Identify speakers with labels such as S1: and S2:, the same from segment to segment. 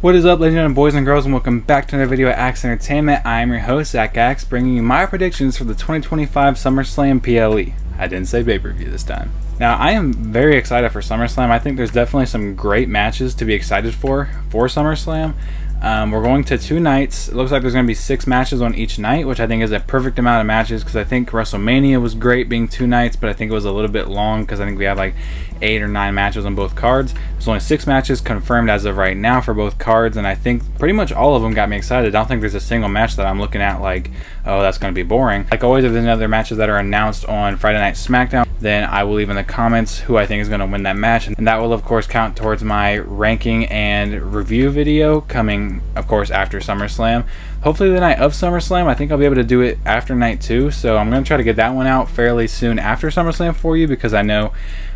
S1: What is up, ladies and gentlemen, boys and girls, and welcome back to another video at Axe Entertainment. I am your host, Zack Axe, bringing you my predictions for the 2025 SummerSlam PLE. I didn't say pay-per-view this time. Now, I am very excited for SummerSlam. I think there's definitely some great matches to be excited for SummerSlam. We're going to 2 nights. It looks like there's going to be 6 matches on each night, which I think is a perfect amount of matches because I think WrestleMania was great being 2 nights, but I think it was a little bit long because I think we had like 8 or 9 matches on both cards. There's only 6 matches confirmed as of right now for both cards, and I think pretty much all of them got me excited. I don't think there's a single match that I'm looking at like, oh, that's going to be boring. Like always, if there's any other matches that are announced on Friday Night SmackDown, then I will leave in the comments who I think is going to win that match, and that will of course count towards my ranking and review video coming of course after SummerSlam. Hopefully the night of SummerSlam. I think I'll be able to do it after night 2, so I'm going to try to get that one out fairly soon after SummerSlam for you, because I know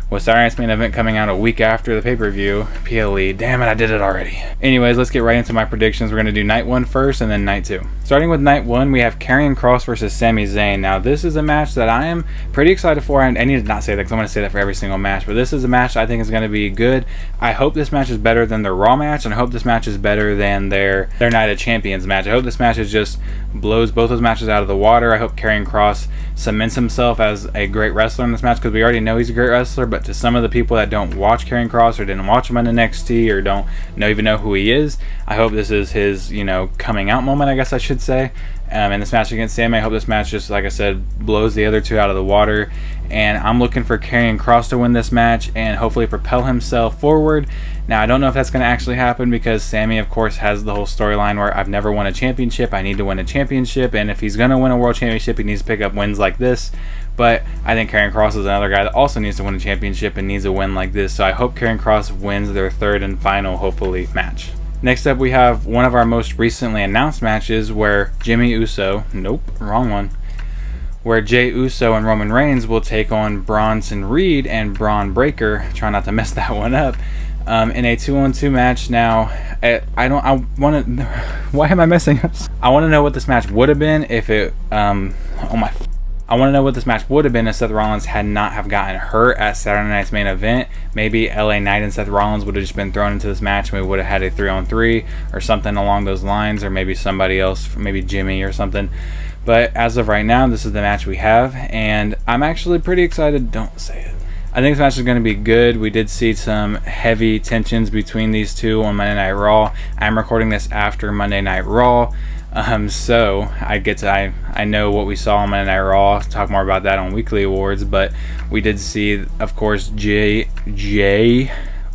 S1: with Saturday Night's Main Event coming out a week after the pay-per-view, PLE, damn it, I did it already. Anyways, let's get right into my predictions. We're going to do night 1 first and then night 2. Starting with night 1, we have Karrion Kross versus Sami Zayn. Now, this is a match that I am pretty excited for. I need to not say that because I'm going to say that for every single match, but this is a match I think is going to be good. I hope this match is better than their Raw match, and I hope this match is better than their Night of Champions match. I hope this match is just blows both those matches out of the water. I hope Karrion Kross cements himself as a great wrestler in this match, because we already know he's a great wrestler, but to some of the people that don't watch Karrion Kross or didn't watch him on NXT or don't even know who he is, I hope this is his, coming out moment, I guess I should say. In this match against Sami, I hope this match just, like I said, blows the other 2 out of the water, and I'm looking for Karrion Kross to win this match and hopefully propel himself forward. Now, I don't know if that's going to actually happen because Sami, of course, has the whole storyline where I've never won a championship, I need to win a championship, and if he's going to win a world championship, he needs to pick up wins like this. But I think Karrion Kross is another guy that also needs to win a championship and needs a win like this, so I hope Karrion Kross wins their 3rd and final, hopefully, match. Next up, we have one of our most recently announced matches where where Jey Uso and Roman Reigns will take on Bronson Reed and Braun Breaker. Try not to mess that one up. In a 2-on-2 match. Now, why am I messing up? I want to know what this match would have been if it, I want to know what this match would have been if Seth Rollins had not have gotten hurt at Saturday Night's Main Event. Maybe LA Knight and Seth Rollins would have just been thrown into this match and we would have had a 3-on-3 or something along those lines, or maybe somebody else, maybe Jimmy or something. But as of right now, this is the match we have, and I'm actually pretty excited. Don't say it. I think this match is going to be good. We did see some heavy tensions between these two on Monday Night Raw. I'm recording this after Monday Night Raw. So I know what we saw on Monday Night Raw. I'll talk more about that on Weekly Awards, but we did see, of course, Jey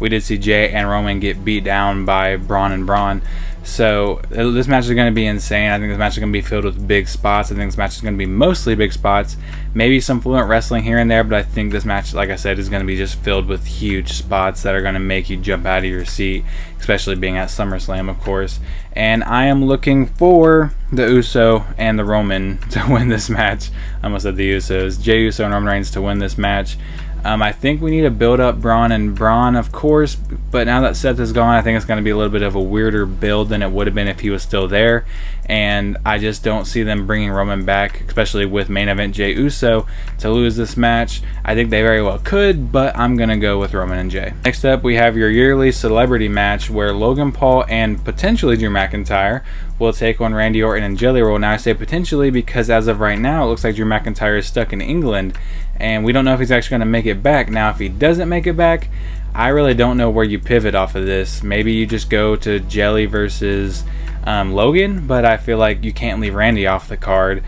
S1: and Roman get beat down by Braun and Braun. So this match is going to be insane. I think this match is going to be filled with big spots. I think this match is going to be mostly big spots, maybe some fluent wrestling here and there, but I think this match, like I said, is going to be just filled with huge spots that are going to make you jump out of your seat, especially being at SummerSlam, of course. And I am looking for the Uso and the Roman to win this match. I almost said the Usos. Jey Uso and Roman Reigns to win this match. I think we need to build up Braun and Braun, of course, but now that Seth is gone, I think it's going to be a little bit of a weirder build than it would have been if he was still there, and I just don't see them bringing Roman back, especially with main event Jey Uso, to lose this match. I think they very well could, but I'm going to go with Roman and Jey. Next up, we have your yearly celebrity match where Logan Paul and potentially Drew McIntyre will take on Randy Orton and Jelly Roll. Now, I say potentially because as of right now, it looks like Drew McIntyre is stuck in England, and we don't know if he's actually going to make it back. Now, if he doesn't make it back, I really don't know where you pivot off of this. Maybe you just go to Jelly versus Logan, but I feel like you can't leave Randy off the card.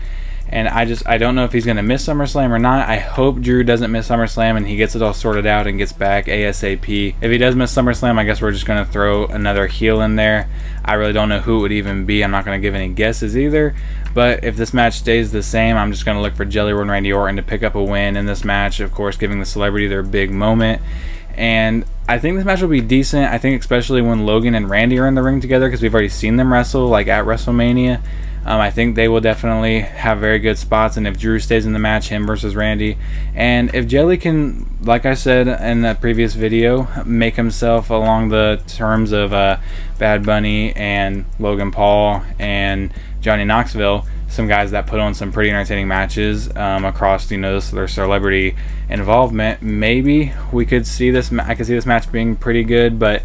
S1: And I don't know if he's going to miss SummerSlam or not. I hope Drew doesn't miss SummerSlam and he gets it all sorted out and gets back ASAP. If he does miss SummerSlam, I guess we're just going to throw another heel in there. I really don't know who it would even be. I'm not going to give any guesses either. But if this match stays the same, I'm just going to look for Jelly Roll and Randy Orton to pick up a win in this match, of course, giving the celebrity their big moment. And I think this match will be decent. I think especially when Logan and Randy are in the ring together, because we've already seen them wrestle like at WrestleMania. I think they will definitely have very good spots, and if Drew stays in the match, him versus Randy, and if Jelly can, like I said in the previous video, make himself along the terms of Bad Bunny and Logan Paul and Johnny Knoxville, some guys that put on some pretty entertaining matches across, their celebrity involvement, maybe we could see this. I could see this match being pretty good, but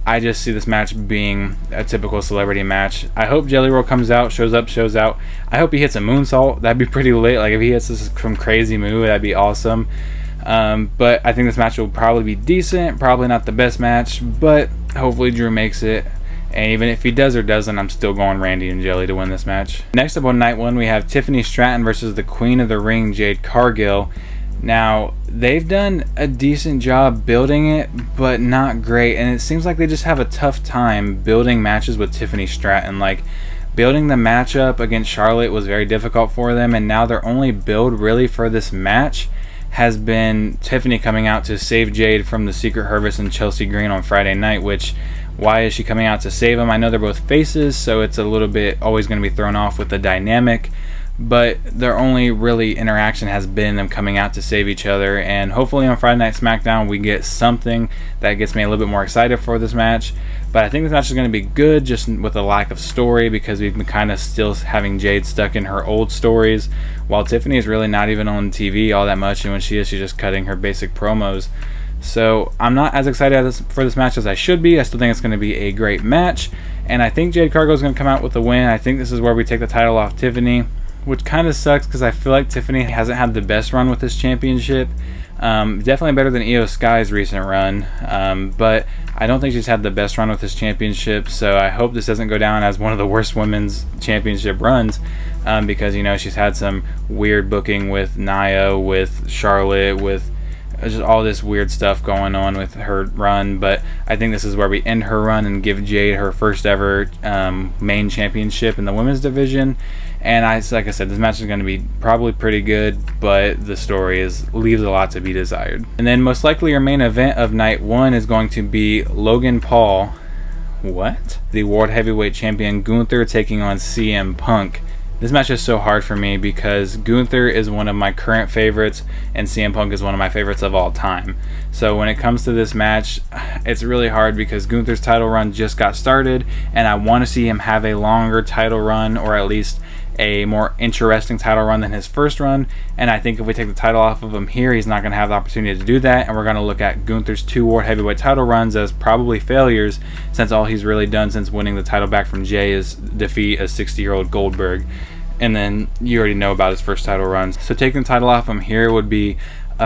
S1: I just see this match being a typical celebrity match. I hope Jelly Roll comes out, shows up, shows out. I hope he hits a moonsault. That'd be pretty lit. Like if he hits some crazy move, that'd be awesome. But I think this match will probably be decent. Probably not the best match, but hopefully Drew makes it. And even if he does or doesn't, I'm still going Randy and Jelly to win this match. Next up on night 1, we have Tiffany Stratton versus the Queen of the Ring, Jade Cargill. Now, they've done a decent job building it, but not great. And it seems like they just have a tough time building matches with Tiffany Stratton. Like, building the matchup against Charlotte was very difficult for them. And now their only build really for this match has been Tiffany coming out to save Jade from the Secret Service and Chelsea Green on Friday night, which... why is she coming out to save them? I know they're both faces, so it's a little bit always going to be thrown off with the dynamic, but their only really interaction has been them coming out to save each other, and hopefully on Friday Night SmackDown we get something that gets me a little bit more excited for this match. But I think this match is going to be good, just with a lack of story, because we've been kind of still having Jade stuck in her old stories, while Tiffany is really not even on TV all that much, and when she is, she's just cutting her basic promos. So I'm not as excited for this match as I should be. I still think it's going to be a great match, and I think Jade Cargill is going to come out with a win. I think this is where we take the title off Tiffany, which kind of sucks because I feel like Tiffany hasn't had the best run with this championship. Definitely better than Io Sky's recent run, but I don't think she's had the best run with this championship, so I hope this doesn't go down as one of the worst women's championship runs, because, you know, she's had some weird booking with Nia, with Charlotte, with just all this weird stuff going on with her run. But I think this is where we end her run and give Jade her first ever main championship in the women's division. And like I said, this match is going to be probably pretty good, but the story leaves a lot to be desired. And then most likely your main event of night 1 is going to be Logan Paul, the World Heavyweight Champion, Gunther, taking on CM Punk. This match is so hard for me because Gunther is one of my current favorites and CM Punk is one of my favorites of all time. So when it comes to this match, it's really hard because Gunther's title run just got started and I want to see him have a longer title run, or at least a more interesting title run than his first run. And I think if we take the title off of him here, he's not going to have the opportunity to do that, and we're going to look at Gunther's 2 World Heavyweight title runs as probably failures, since all he's really done since winning the title back from Jay is defeat a 60-year-old Goldberg. And then you already know about his first title runs. So taking the title off him here would be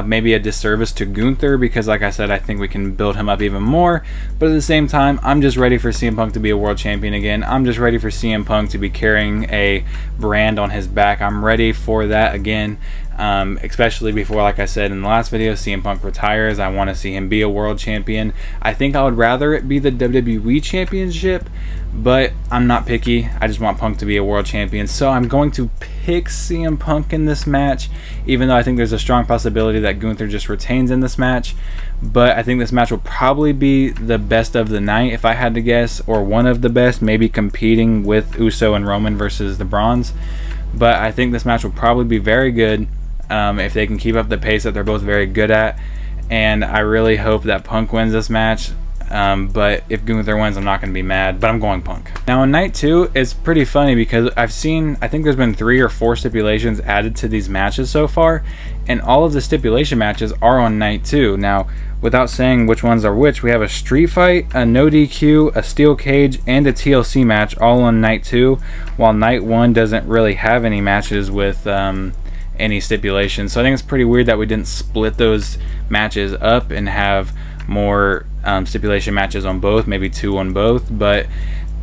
S1: maybe a disservice to Gunther, because like I said, I think we can build him up even more. But at the same time, I'm just ready for CM Punk to be a world champion again. I'm just ready for CM Punk to be carrying a brand on his back. I'm ready for that again, especially before, like I said in the last video, CM Punk retires. I want to see him be a world champion. I think I would rather it be the WWE Championship, but I'm not picky. I just want Punk to be a world champion. So I'm going to pick CM Punk in this match, even though I think there's a strong possibility that Gunther just retains in this match. But I think this match will probably be the best of the night, if I had to guess, or one of the best, maybe competing with Uso and Roman versus the Bronze. But I think this match will probably be very good if they can keep up the pace that they're both very good at. And I really hope that Punk wins this match. But if Gunther wins, I'm not going to be mad, but I'm going Punk. Now on night 2, it's pretty funny because I think there's been 3 or 4 stipulations added to these matches so far, and all of the stipulation matches are on night 2. Now, without saying which ones are which, we have a street fight, a no DQ, a steel cage, and a TLC match all on night 2, while night 1 doesn't really have any matches with any stipulations. So I think it's pretty weird that we didn't split those matches up and have more stipulation matches on both, maybe 2 on both. But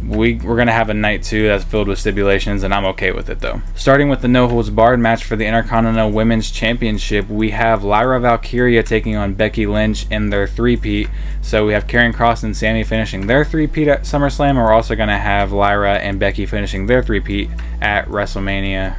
S1: we're going to have a night 2 that's filled with stipulations, and I'm okay with it though. Starting with the no holds barred match for the Intercontinental Women's Championship, we have Lyra Valkyria taking on Becky Lynch in their three-peat. So we have Karrion Kross and Sammy finishing their three-peat at SummerSlam, and we're also going to have Lyra and Becky finishing their three-peat at WrestleMania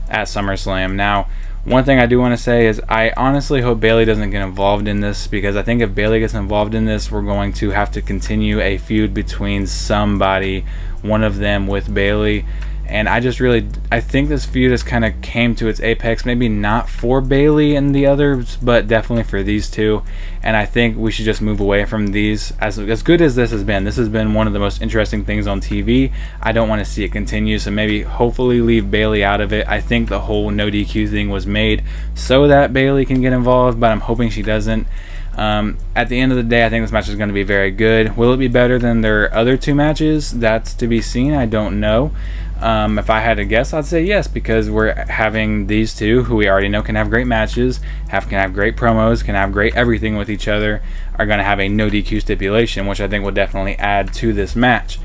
S1: at SummerSlam. Now, one thing I do want to say is I honestly hope Bayley doesn't get involved in this, because I think if Bayley gets involved in this, we're going to have to continue a feud between somebody, one of them, with Bayley. And I think this feud has kind of came to its apex, maybe not for Bayley and the others, but definitely for these two. And I think we should just move away from these. As good as this has been one of the most interesting things on TV. I don't want to see it continue, so maybe hopefully leave Bayley out of it. I think the whole no DQ thing was made so that Bayley can get involved, but I'm hoping she doesn't. At the end of the day, I think this match is going to be very good. Will it be better than their other 2 matches? That's to be seen. I don't know. If I had to guess, I'd say yes, because we're having these 2 who we already know can have great matches, can have great promos, can have great everything with each other, are going to have a no DQ stipulation, which I think will definitely add to this match.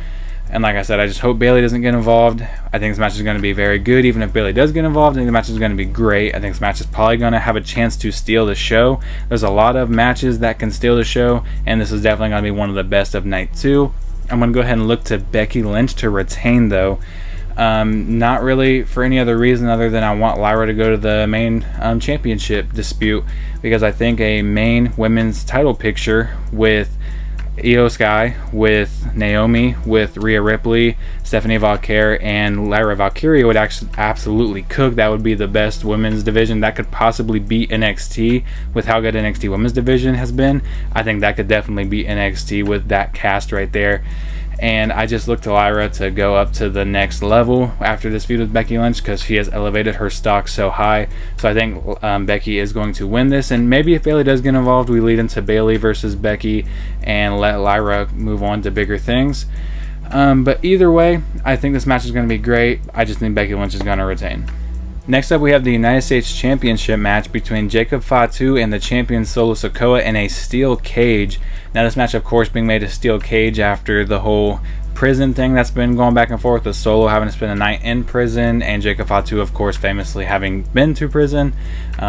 S1: And like I said, I just hope Bayley doesn't get involved. I think this match is going to be very good. Even if Bayley does get involved, I think the match is going to be great. I think this match is probably going to have a chance to steal the show. There's a lot of matches that can steal the show, and this is definitely going to be one of the best of night 2. I'm going to go ahead and look to Becky Lynch to retain, though. Not really for any other reason other than I want Lyra to go to the main championship dispute, because I think a main women's title picture with Io Sky, with Naomi, with Rhea Ripley, Stephanie Valkyrie, and Lyra Valkyria would actually absolutely cook. That would be the best women's division. That could possibly beat NXT with how good NXT women's division has been. I think that could definitely beat NXT with that cast right there. And I just look to Lyra to go up to the next level after this feud with Becky Lynch, because she has elevated her stock so high. So I think Becky is going to win this, and maybe if Bayley does get involved, we lead into Bayley versus Becky and let Lyra move on to bigger things. But either way, I think this match is going to be great. I just think Becky Lynch is going to retain. Next up, we have the United States Championship match between Jacob Fatu and the champion Solo Sikoa in a steel cage. Now, this match, of course, being made a steel cage after the whole prison thing that's been going back and forth, with Solo having to spend a night in prison, and Jacob Fatu, of course, famously having been to prison.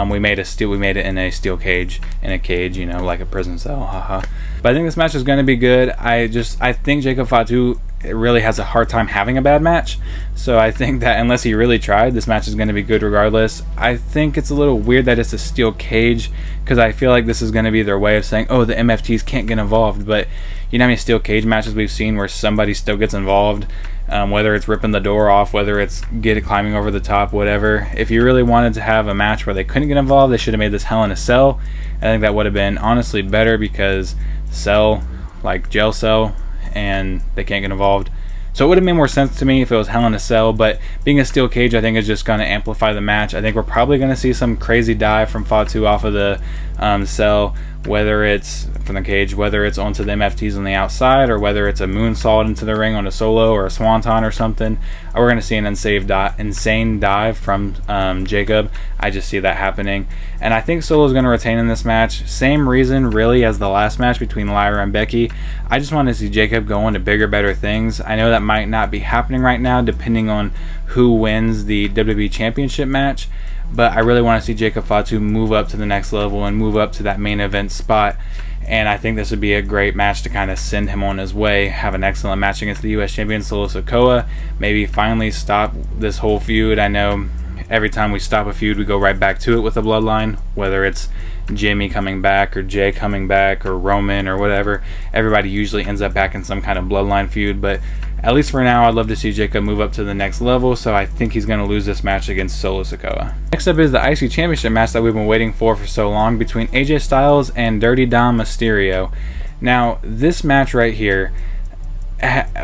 S1: We made it in a steel cage, in a cage, you know, like a prison cell, haha. But I think this match is going to be good. I think Jacob Fatu really has a hard time having a bad match, so I think that unless he really tried, this match is going to be good regardless. I think it's a little weird that it's a steel cage, because I feel like this is going to be their way of saying, oh, the MFTs can't get involved. But you know how many steel cage matches we've seen where somebody still gets involved, whether it's ripping the door off, whether it's climbing over the top, whatever. If you really wanted to have a match where they couldn't get involved, they should have made this Hell in a Cell. I think that would have been honestly better, because cell, like jail cell, and they can't get involved. So it would have made more sense to me if it was Hell in a Cell, but being a steel cage, I think is just going to amplify the match. I think we're probably going to see some crazy dive from Fatu off of the cell, whether it's from the cage, whether it's onto the MFTs on the outside, or whether it's a moonsault into the ring on a Solo or a Swanton or something. We're going to see an insane dive from Jacob. I just see that happening. And I think Solo's going to retain in this match. Same reason, really, as the last match between Lyra and Becky. I just want to see Jacob go on to bigger, better things. I know that might not be happening right now, depending on who wins the WWE Championship match. But I really want to see Jacob Fatu move up to the next level and move up to that main event spot. And I think this would be a great match to kind of send him on his way, have an excellent match against the U.S. champion Solo Sikoa, maybe finally stop this whole feud. I know every time we stop a feud, we go right back to it with the bloodline, whether it's Jimmy coming back or Jay coming back or Roman or whatever. Everybody usually ends up back in some kind of bloodline feud, but at least for now, I'd love to see Jacob move up to the next level, so I think he's going to lose this match against Solo Sikoa. Next up is the IC Championship match that we've been waiting for so long between AJ Styles and Dirty Dom Mysterio. Now, this match right here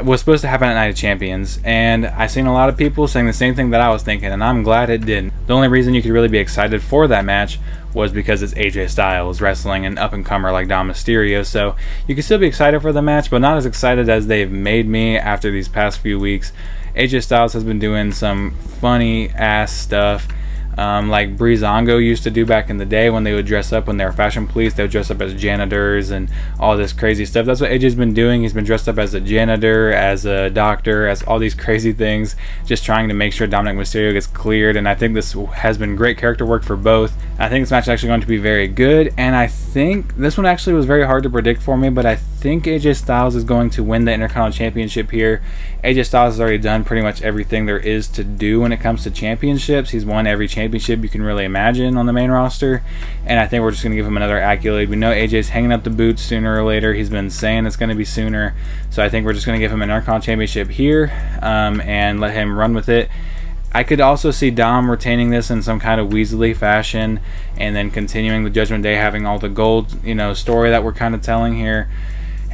S1: was supposed to happen at Night of Champions, and I've seen a lot of people saying the same thing that I was thinking, and I'm glad it didn't. The only reason you could really be excited for that match was because it's AJ Styles wrestling an up-and-comer like Dom Mysterio, so you can still be excited for the match, but not as excited as they've made me after these past few weeks. AJ Styles has been doing some funny-ass stuff, like Breezango used to do back in the day when they would dress up, when they were fashion police, they would dress up as janitors and all this crazy stuff. That's what AJ's been doing. He's been dressed up as a janitor, as a doctor, as all these crazy things, just trying to make sure Dominic Mysterio gets cleared, and I think this has been great character work for both. I think this match is actually going to be very good, and I think this one actually was very hard to predict for me, but I think AJ Styles is going to win the Intercontinental Championship here. AJ Styles has already done pretty much everything there is to do when it comes to championships. He's won every championship you can really imagine on the main roster, and I think we're just going to give him another accolade. We know AJ's hanging up the boots sooner or later. He's been saying it's going to be sooner, so I think we're just going to give him an Intercontinental Championship here and let him run with it. I could also see Dom retaining this in some kind of Weasley fashion, and then continuing the Judgment Day, having all the gold, story that we're kind of telling here.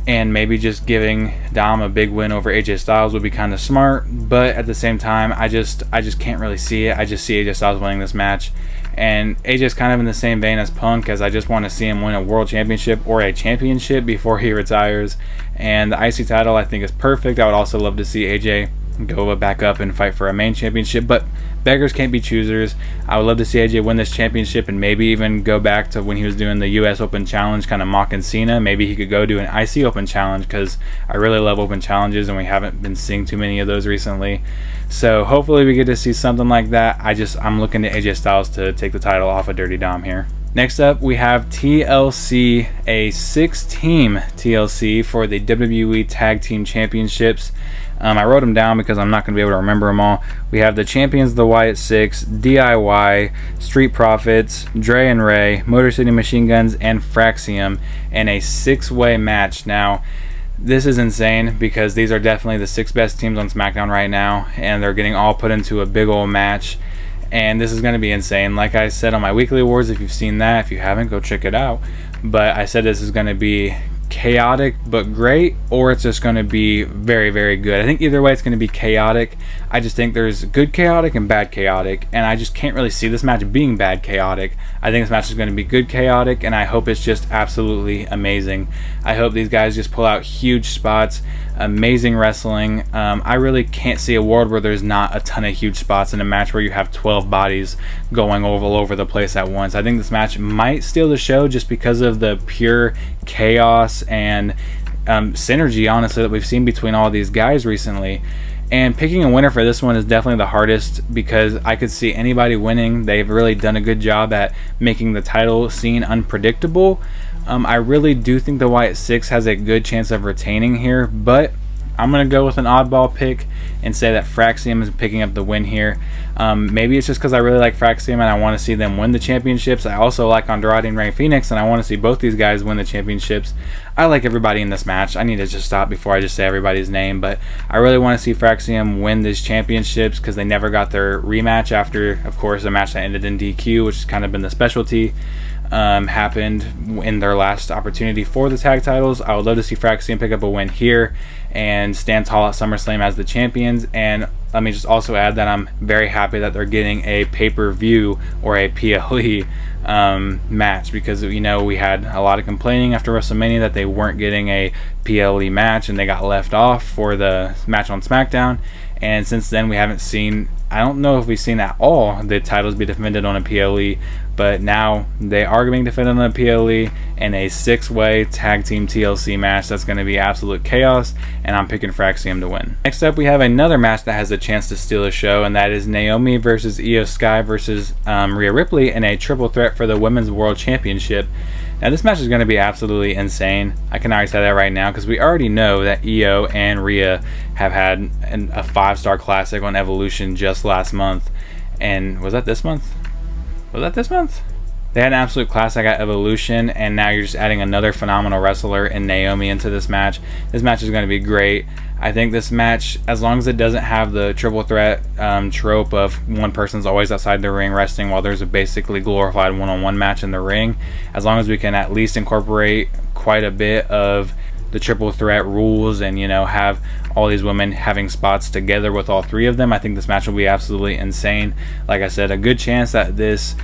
S1: and maybe just giving Dom a big win over AJ Styles would be kind of smart. But at the same time, I just can't really see it. I just see AJ Styles winning this match, and AJ's kind of in the same vein as Punk, as I just want to see him win a world championship or a championship before he retires. And the IC title I think is perfect. I would also love to see AJ go back up and fight for a main championship, but beggars can't be choosers. I would love to see AJ win this championship and maybe even go back to when he was doing the US Open Challenge, kind of mocking Cena. Maybe he could go do an IC Open Challenge, because I really love open challenges and we haven't been seeing too many of those recently. So hopefully we get to see something like that. I'm looking to AJ Styles to take the title off of Dirty Dom here. Next up, we have TLC, a 6-team TLC for the WWE Tag Team Championships. I wrote them down because I'm not going to be able to remember them all. We have the champions, the Wyatt Six, DIY, Street Profits, Dre and Ray, Motor City Machine Guns, and Fraxium in a 6-way match. Now, this is insane because these are definitely the 6 best teams on SmackDown right now, and they're getting all put into a big old match. And this is going to be insane. Like I said on my weekly awards, if you've seen that, if you haven't, go check it out. But I said this is going to be chaotic but great, or it's just going to be very, very good. I think either way it's going to be chaotic. I just think there's good chaotic and bad chaotic, and I just can't really see this match being bad chaotic. I think this match is going to be good chaotic, and I hope it's just absolutely amazing. I hope these guys just pull out huge spots, amazing wrestling. I really can't see a world where there's not a ton of huge spots in a match where you have 12 bodies going all over the place at once. I think this match might steal the show just because of the pure chaos and synergy, honestly, that we've seen between all these guys recently. And picking a winner for this one is definitely the hardest, because I could see anybody winning. They've really done a good job at making the title scene unpredictable. I really do think the Wyatt Six has a good chance of retaining here, but I'm going to go with an oddball pick and say that Fraxium is picking up the win here. Maybe it's just because I really like Fraxium and I want to see them win the championships. I also like Andrade and Rey Fenix, and I want to see both these guys win the championships. I like everybody in this match. I need to just stop before I just say everybody's name, but I really want to see Fraxium win these championships because they never got their rematch after, of course, a match that ended in DQ, which has kind of been the specialty. Happened in their last opportunity for the tag titles. I would love to see Fraxium pick up a win here and stand tall at SummerSlam as the champions. And let me just also add that I'm very happy that they're getting a pay-per-view or a PLE match, because we had a lot of complaining after WrestleMania that they weren't getting a PLE match and they got left off for the match on SmackDown. And since then we haven't seen, I don't know if we've seen at all the titles be defended on a PLE, but now they are being defended on a PLE in a 6-way tag team TLC match. That's going to be absolute chaos, and I'm picking Fraxium to win. Next up, we have another match that has a chance to steal the show, and that is Naomi versus Io Sky versus Rhea Ripley in a triple threat for the Women's World Championship. Now, this match is going to be absolutely insane. I can already say that right now because we already know that Io and Rhea have had a 5-star classic on Evolution just last month. And was that this month? Was that this month? They had an absolute classic at Evolution, and now you're just adding another phenomenal wrestler in Naomi into this match. This match is going to be great. I think this match, as long as it doesn't have the triple threat trope of one person's always outside the ring resting while there's a basically glorified one-on-one match in the ring, as long as we can at least incorporate quite a bit of the triple threat rules and have all these women having spots together with all 3 of them, I think this match will be absolutely insane. Like I said, a good chance that this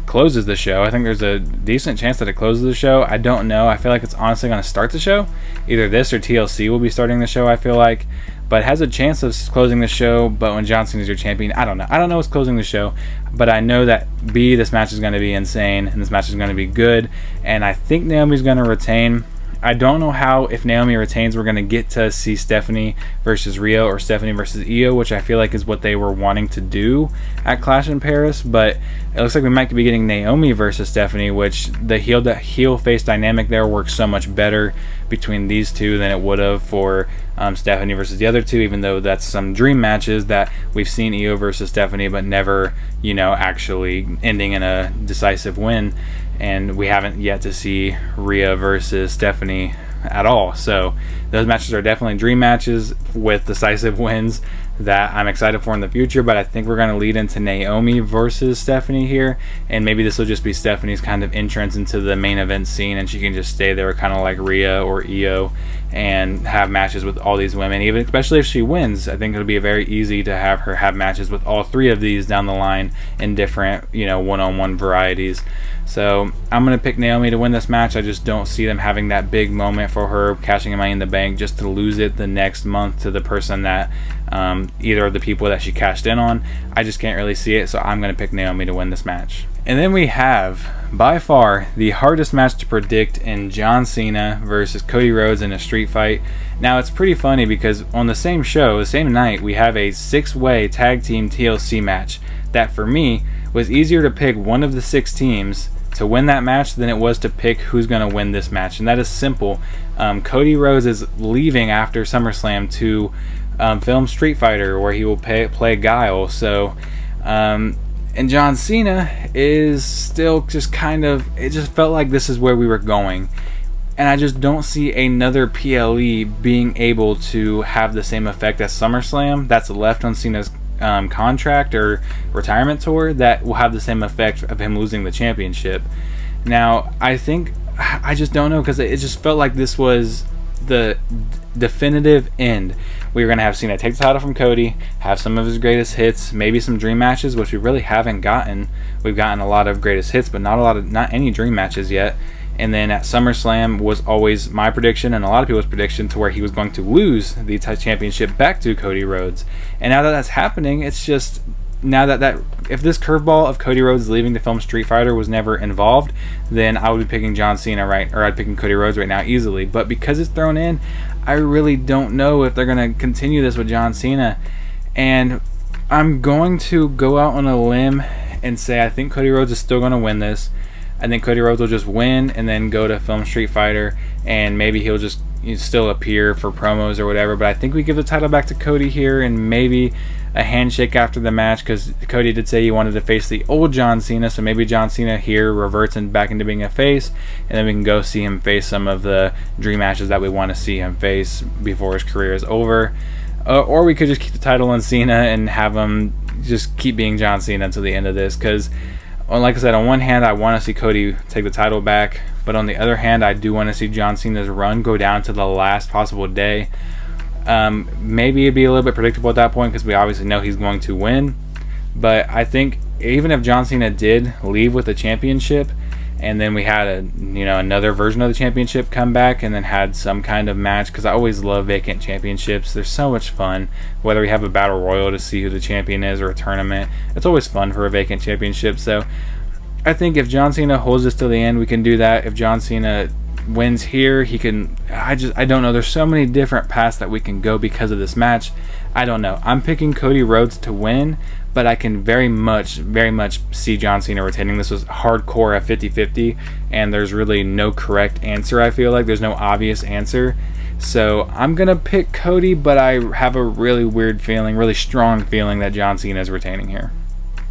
S1: closes the show. I think there's a decent chance that it closes the show. I don't know. I feel like it's honestly going to start the show. Either this or TLC will be starting the show, I feel like. But it has a chance of closing the show. But when John Cena is your champion, I don't know. I don't know what's closing the show. But I know that this match is going to be insane. And this match is going to be good. And I think Naomi's going to retain. I don't know how, if Naomi retains, we're going to get to see Stephanie versus Rhea or Stephanie versus Io, which I feel like is what they were wanting to do at Clash in Paris. But it looks like we might be getting Naomi versus Stephanie, which the heel face dynamic there works so much better between these two than it would have for Stephanie versus the other two, even though that's some dream matches that we've seen Io versus Stephanie, but never, actually ending in a decisive win. And we haven't yet to see Rhea versus Stephanie at all. So those matches are definitely dream matches with decisive wins that I'm excited for in the future. But I think we're going to lead into Naomi versus Stephanie here, and maybe this will just be Stephanie's kind of entrance into the main event scene, and she can just stay there kind of like Rhea or Io and have matches with all these women, even especially if she wins. I think it'll be very easy to have her have matches with all three of these down the line in different, one-on-one varieties. So I'm going to pick Naomi to win this match. I just don't see them having that big moment for her cashing in Money in the Bank just to lose it the next month to the person that either of the people that she cashed in on. I just can't really see it, so I'm going to pick Naomi to win this match. And then we have, by far, the hardest match to predict in John Cena versus Cody Rhodes in a street fight. Now, it's pretty funny because on the same show, the same night, we have a 6-way tag team TLC match that, for me, was easier to pick one of the 6 teams to win that match than it was to pick who's going to win this match. And that is simple. Cody Rhodes is leaving after SummerSlam to film Street Fighter, where he will play Guile. So, and John Cena is still just kind of, it just felt like this is where we were going. And I just don't see another PLE being able to have the same effect as SummerSlam that's left on Cena's contract or retirement tour that will have the same effect of him losing the championship. Now, I just don't know, because it just felt like this was the definitive end. We were going to have Cena take the title from Cody, have some of his greatest hits, maybe some dream matches, which we really haven't gotten. We've gotten a lot of greatest hits, but not any dream matches yet. And then at SummerSlam was always my prediction and a lot of people's prediction to where he was going to lose the championship back to Cody Rhodes. And now that that's happening, it's just, now that if this curveball of Cody Rhodes leaving to film Street Fighter was never involved, then I would be picking John Cena I'd picking Cody Rhodes right now easily. But because it's thrown in, I really don't know if they're going to continue this with John Cena. And I'm going to go out on a limb and say I think Cody Rhodes is still going to win this. I think Cody Rhodes will just win and then go to film Street Fighter, and maybe he'll just still appear for promos or whatever. But I think we give the title back to Cody here, and maybe a handshake after the match, because Cody did say he wanted to face the old John Cena, so maybe John Cena here reverts and back into being a face, and then we can go see him face some of the dream matches that we want to see him face before his career is over. Or we could just keep the title on Cena and have him just keep being John Cena until the end of this, because like I said, on one hand, I want to see Cody take the title back, but on the other hand, I do want to see John Cena's run go down to the last possible day. Maybe it'd be a little bit predictable at that point because we obviously know he's going to win. But I think even if John Cena did leave with the championship, and then we had another version of the championship come back and then had some kind of match, because I always love vacant championships. They're so much fun. Whether we have a battle royal to see who the champion is or a tournament, it's always fun for a vacant championship. So I think if John Cena holds us to the end, we can do that. If John Cena wins here, he can. I don't know. There's so many different paths that we can go because of this match. I don't know. I'm picking Cody Rhodes to win, but I can very much see John Cena retaining. This was hardcore at 50-50, and there's really no correct answer. I feel like there's no obvious answer. So I'm going to pick Cody, but I have a really weird feeling, really strong feeling that John Cena is retaining here.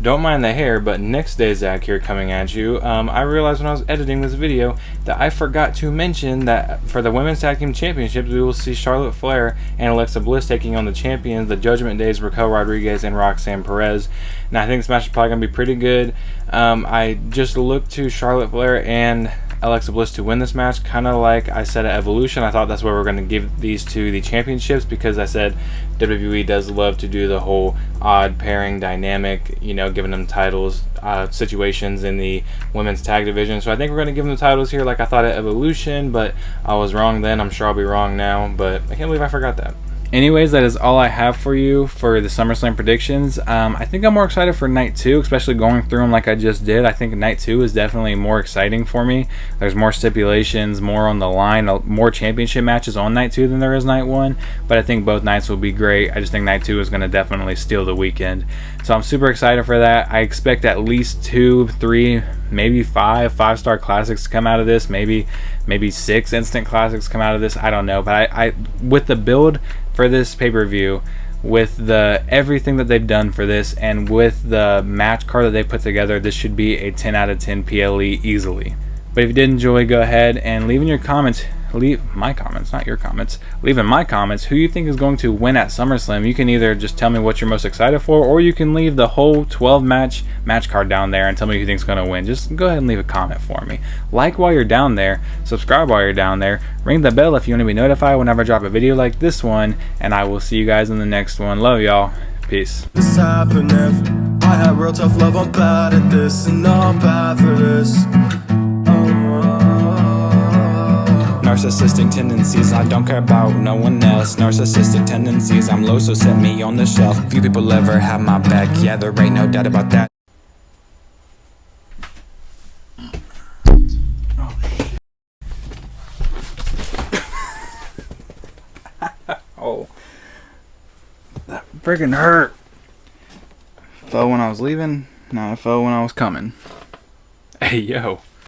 S1: Don't mind the hair, but next day Zach here coming at you. I realized when I was editing this video that I forgot to mention that for the Women's Tag Team Championships, we will see Charlotte Flair and Alexa Bliss taking on the champions, the Judgment Days, Raquel Rodriguez and Roxanne Perez. Now I think this match is probably going to be pretty good. I just looked to Charlotte Flair and Alexa Bliss to win this match, kind of like I said at Evolution. I thought that's where we're going to give these two the championships, because I said WWE does love to do the whole odd pairing dynamic, giving them titles situations in the women's tag division. So I think we're going to give them the titles here like I thought at Evolution, but I was wrong then. I'm sure I'll be wrong now, but I can't believe I forgot that. Anyways, that is all I have for you for the SummerSlam predictions. I think I'm more excited for Night 2, especially going through them like I just did. I think Night 2 is definitely more exciting for me. There's more stipulations, more on the line, more championship matches on Night 2 than there is Night 1. But I think both nights will be great. I just think Night 2 is going to definitely steal the weekend. So I'm super excited for that. I expect at least 2, 3, maybe 5-star classics to come out of this. Maybe 6 instant classics come out of this. I don't know. But I with the build for this pay-per-view, with the everything that they've done for this, and with the match card that they put together, this should be a 10 out of 10 PLE easily. But if you did enjoy, go ahead and leave in your comments leave my comments, not your comments. Leave in my comments who you think is going to win at SummerSlam. You can either just tell me what you're most excited for, or you can leave the whole 12 match card down there and tell me who you think is going to win. Just go ahead and leave a comment for me. Like while you're down there, subscribe while you're down there, ring the bell if you want to be notified whenever I drop a video like this one, and I will see you guys in the next one. Love y'all. Peace.
S2: This happened if I had real tough love, I'm bad at this, and I'm bad for this.
S3: Narcissistic tendencies, I don't care about no one else. Narcissistic tendencies, I'm low, so set me on the shelf. Few people ever have my back, yeah, there ain't no doubt about that.
S1: Oh, that freaking hurt. Fell when I was leaving, now I fell when I was coming. Hey, yo.